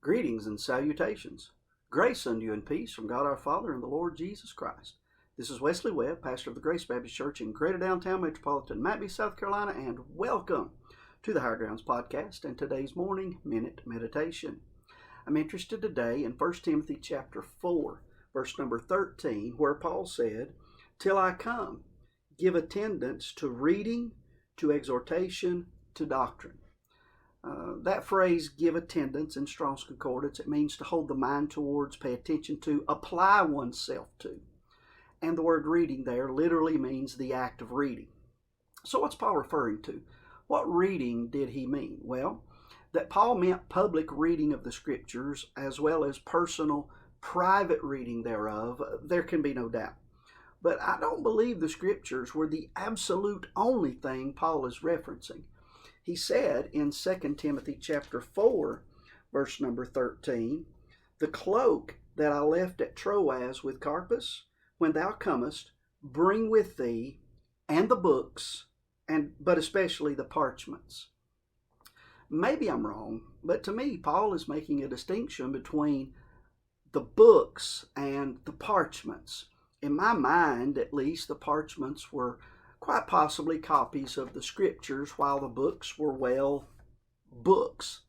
Greetings and salutations. Grace unto you and peace from God our Father and the Lord Jesus Christ. This is Wesley Webb, pastor of the Grace Baptist Church in Greater Downtown Metropolitan McBee, South Carolina, and welcome to the Higher Grounds Podcast and today's morning minute meditation. I'm interested today in 1 Timothy chapter 4, verse number 13, where Paul said, "Till I come, give attendance to reading, to exhortation, to doctrine." That phrase, give attendance, in Strong's Concordance, it means to hold the mind towards, pay attention to, apply oneself to. And the word reading there literally means the act of reading. So what's Paul referring to? What reading did he mean? Well, that Paul meant public reading of the Scriptures as well as personal, private reading thereof, there can be no doubt. But I don't believe the Scriptures were the absolute only thing Paul is referencing. He said in 2 Timothy chapter 4, verse number 13, "The cloak that I left at Troas with Carpus, when thou comest, bring with thee, and the books, but especially the parchments." Maybe I'm wrong, but to me, Paul is making a distinction between the books and the parchments. In my mind, at least, the parchments were quite possibly copies of the Scriptures, while the books were, well, books.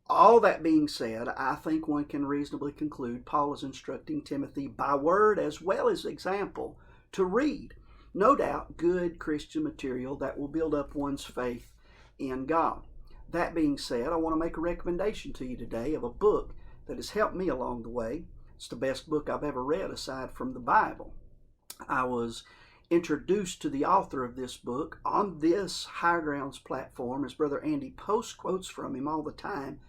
All that being said, I think one can reasonably conclude Paul is instructing Timothy by word as well as example to read, no doubt, good Christian material that will build up one's faith in God. That being said, I want to make a recommendation to you today of a book that has helped me along the way. It's the best book I've ever read aside from the Bible. I was introduced to the author of this book on this Higher Grounds platform, as Brother Andy posts quotes from him all the time,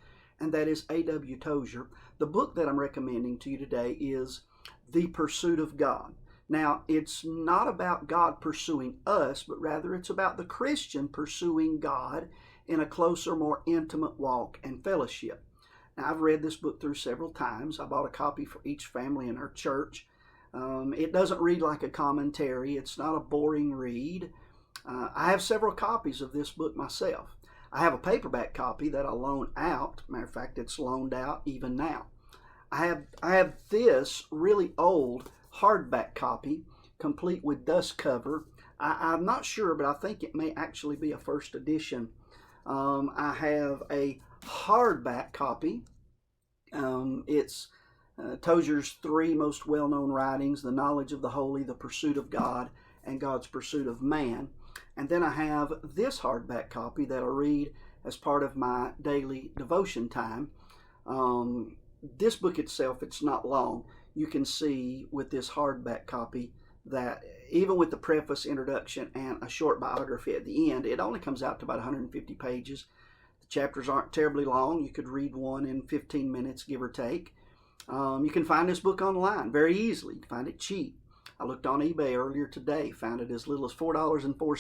and that is A.W. Tozier. The book that I'm recommending to you today is The Pursuit of God. Now, it's not about God pursuing us, but rather it's about the Christian pursuing God in a closer, more intimate walk and fellowship. Now, I've read this book through several times. I bought a copy for each family in our church. It doesn't read like a commentary. It's not a boring read. I have several copies of this book myself. I have a paperback copy that I loan out. Matter of fact, it's loaned out even now. I have this really old hardback copy, complete with dust cover. I'm not sure, but I think it may actually be a first edition. I have a hardback copy. It's Tozier's three most well-known writings: The Knowledge of the Holy, The Pursuit of God, and God's Pursuit of Man. And then I have this hardback copy that I read as part of my daily devotion time. This book itself, it's not long. You can see with this hardback copy that even with the preface, introduction, and a short biography at the end, it only comes out to about 150 pages. The chapters aren't terribly long. You could read one in 15 minutes, give or take. You can find this book online very easily. You can find it cheap. I looked on eBay earlier today, found it as little as $4.04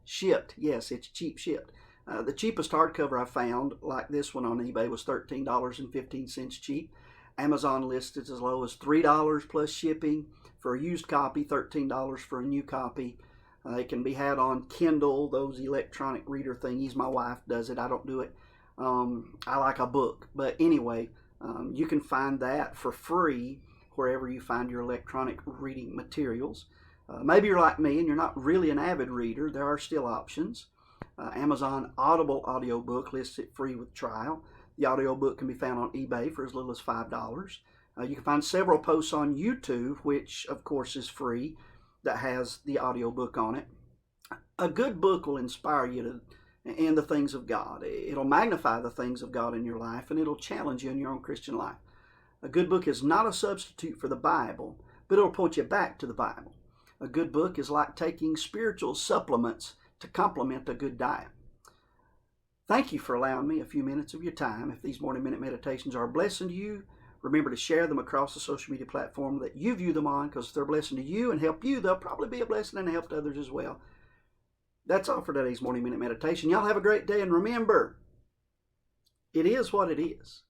shipped. Yes, it's cheap shipped. The cheapest hardcover I found, like this one on eBay, was $13.15 cheap. Amazon listed as low as $3 plus shipping for a used copy, $13 for a new copy. It can be had on Kindle, those electronic reader thingies. My wife does it. I don't do it. I like a book. But anyway, you can find that for free wherever you find your electronic reading materials. Maybe you're like me and you're not really an avid reader. There are still options. Amazon Audible audiobook lists it free with trial. The audiobook can be found on eBay for as little as $5. You can find several posts on YouTube, which of course is free, that has the audiobook on it. A good book will inspire you in the things of God. It'll magnify the things of God in your life, and it'll challenge you in your own Christian life. A good book is not a substitute for the Bible, but it'll point you back to the Bible. A good book is like taking spiritual supplements to complement a good diet. Thank you for allowing me a few minutes of your time. If these morning minute meditations are a blessing to you, remember to share them across the social media platform that you view them on, because if they're a blessing to you and help you, they'll probably be a blessing and help to others as well. That's all for today's morning minute meditation. Y'all have a great day, and remember, it is what it is.